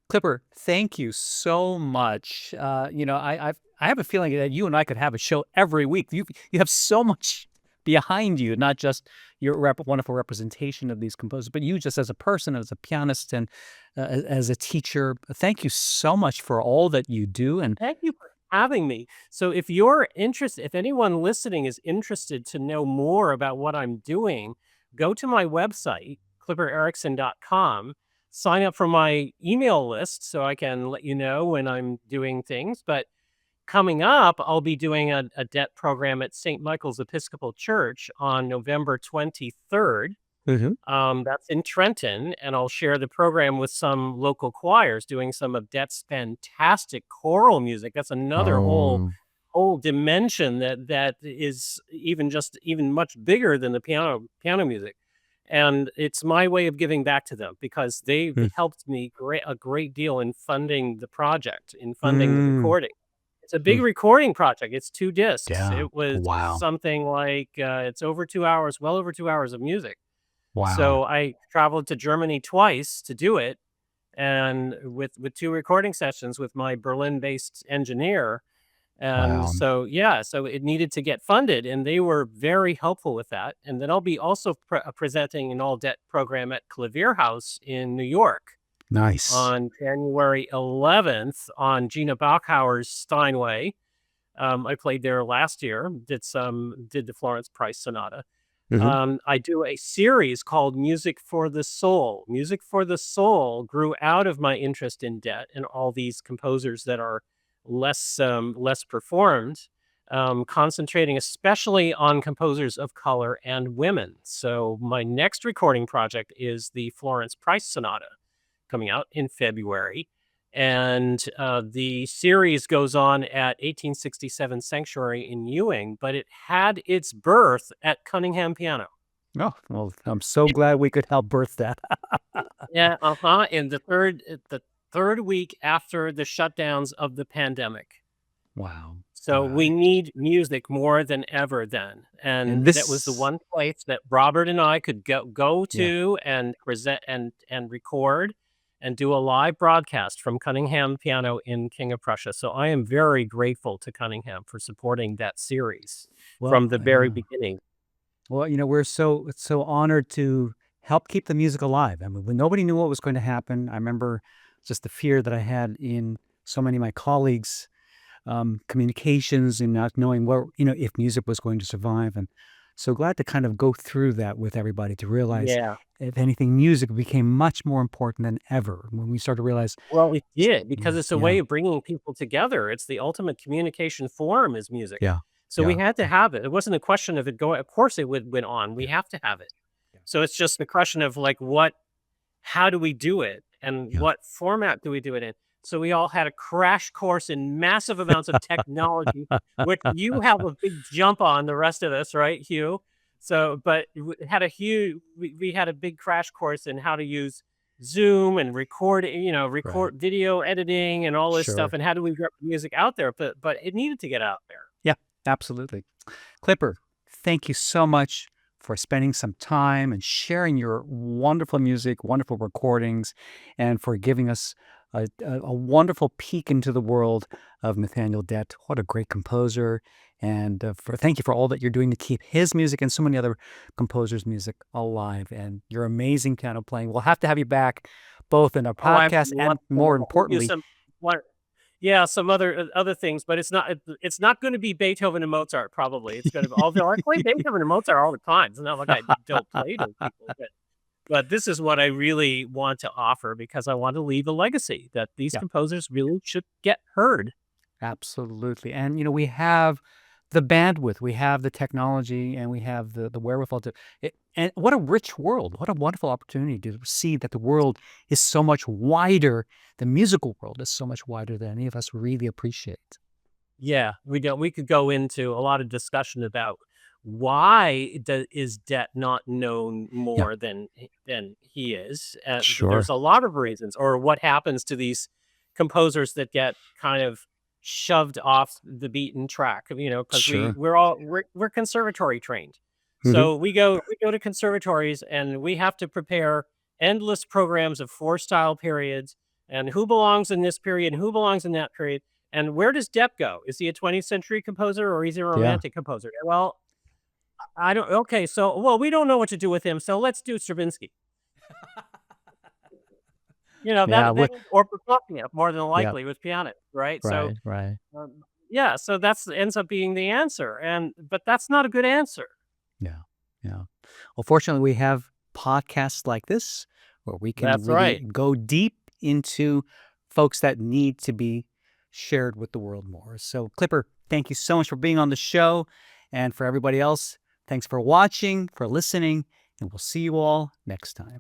S1: Clipper, thank you so much. I have a feeling that you and I could have a show every week. You have so much behind you, not just your wonderful representation of these composers, but you just as a person, as a pianist, and as a teacher. Thank you so much for all that you do, and
S2: Thank you. having me. So if you're interested, if anyone listening is interested to know more about what I'm doing, go to my website, clippererickson.com, sign up for my email list so I can let you know when I'm doing things. But coming up, I'll be doing a debt program at St. Michael's Episcopal Church on November 23rd.
S1: Mhm.
S2: That's in Trenton, and I'll share the program with some local choirs doing some of Dett's fantastic choral music. That's another
S1: Oh.
S2: whole dimension that is even much bigger than the piano music. And it's my way of giving back to them because they've
S1: Mm.
S2: helped me a great deal in funding the project, in funding the
S1: Mm.
S2: recording. It's a big
S1: Mm.
S2: recording project. It's 2 discs.
S1: Yeah.
S2: It was
S1: Wow.
S2: something like, it's over 2 hours, well over 2 hours of music.
S1: Wow.
S2: So I traveled to Germany twice to do it, and with 2 recording sessions with my Berlin-based engineer. And
S1: Wow.
S2: so, yeah, so it needed to get funded, and they were very helpful with that. And then I'll be also presenting an all debt program at Clavier House in New York
S1: Nice.
S2: on January 11th on Gina Bachauer's Steinway. I played there last year, did the Florence Price Sonata.
S1: Mhm.
S2: I do a series called Music for the Soul. Music for the Soul grew out of my interest in debt and all these composers that are less performed, concentrating especially on composers of color and women. So my next recording project is the Florence Price Sonata coming out in February. And the series goes on at 1867 Sanctuary in Ewing, but it had its birth at Cunningham Piano.
S1: Oh, well, I'm so glad we could help birth that.
S2: Yeah, in the third week after the shutdowns of the pandemic.
S1: Wow.
S2: So we need music more than ever then.
S1: And
S2: And that was the
S1: this
S2: one place that Robert and I could go
S1: yeah.
S2: to and present and record and do a live broadcast from Cunningham Piano in King of Prussia. So I am very grateful to Cunningham for supporting that series
S1: Well,
S2: from the very beginning.
S1: well, we're so honored to help keep the music alive. I mean, when nobody knew what was going to happen, I remember just the fear that I had in so many of my colleagues' communications and not knowing where, if music was going to survive. And so glad to kind of go through that with everybody to realize,
S2: Yeah.
S1: if anything, music became much more important than ever when we started to realize,
S2: Well, it did because it's a
S1: yeah,
S2: way of bringing people together. It's the ultimate communication form is music.
S1: yeah,
S2: So we
S1: yeah,
S2: had to have it. It wasn't a question of it going. Of course, it would went on. We
S1: yeah,
S2: have to have it.
S1: yeah,
S2: So it's just the question of like how do we do it, and
S1: yeah.
S2: what format do we do it in? So we all had a crash course in massive amounts of technology, which you have a big jump on the rest of us, right, Hugh? So, but we had a big crash course in how to use Zoom and
S1: Right.
S2: record video editing and all this stuff,
S1: Sure.
S2: and how do we get music out there? But it needed to get out there.
S1: Yeah, absolutely. Clipper, thank you so much for spending some time and sharing your wonderful music, wonderful recordings, and for giving us a wonderful peek into the world of Nathaniel Dett. What a great composer. And thank you for all that you're doing to keep his music and so many other composers' music alive. And your amazing piano playing. We'll have to have you back both in our
S2: Oh, I
S1: podcast
S2: love
S1: and more
S2: you
S1: importantly,
S2: some what yeah, some other things, but it's not gonna be Beethoven and Mozart probably. It's gonna be although I play Beethoven and Mozart all the time. It's not like I don't play those people, but this is what I really want to offer because I want to leave a legacy that these
S1: yeah.
S2: composers really should get heard.
S1: Absolutely. And, we have the bandwidth, we have the technology, and we have the wherewithal to and what a rich world. What a wonderful opportunity to see that the world is so much wider. The musical world is so much wider than any of us really appreciate.
S2: Yeah, we could go into a lot of discussion about why is Debt not known
S1: Yeah,
S2: more than he is. There's
S1: sure.
S2: a lot of reasons, or what happens to these composers that get kind of shoved off the beaten track. Because
S1: Sure.
S2: we're conservatory trained,
S1: Hmm.
S2: so we go to conservatories and we have to prepare endless programs of 4 style periods and who belongs in this period and who belongs in that period. And where does Depp go? Is he a 20th century composer or is he a
S1: Yeah,
S2: romantic composer? Well, I don't. Okay, so we don't know what to do with him, so let's do Stravinsky.
S1: yeah,
S2: That or Prokofiev more than
S1: yeah,
S2: likely with pianist, right? So
S1: right, right.
S2: Yeah, so that's ends up being the answer, but that's not a good answer.
S1: Yeah. Yeah. Well, fortunately, we have podcasts like this where we can
S2: That's
S1: really
S2: right.
S1: go deep into folks that need to be shared with the world more. So, Clipper, thank you so much for being on the show. And for everybody else, thanks for watching, for listening, and we'll see you all next time.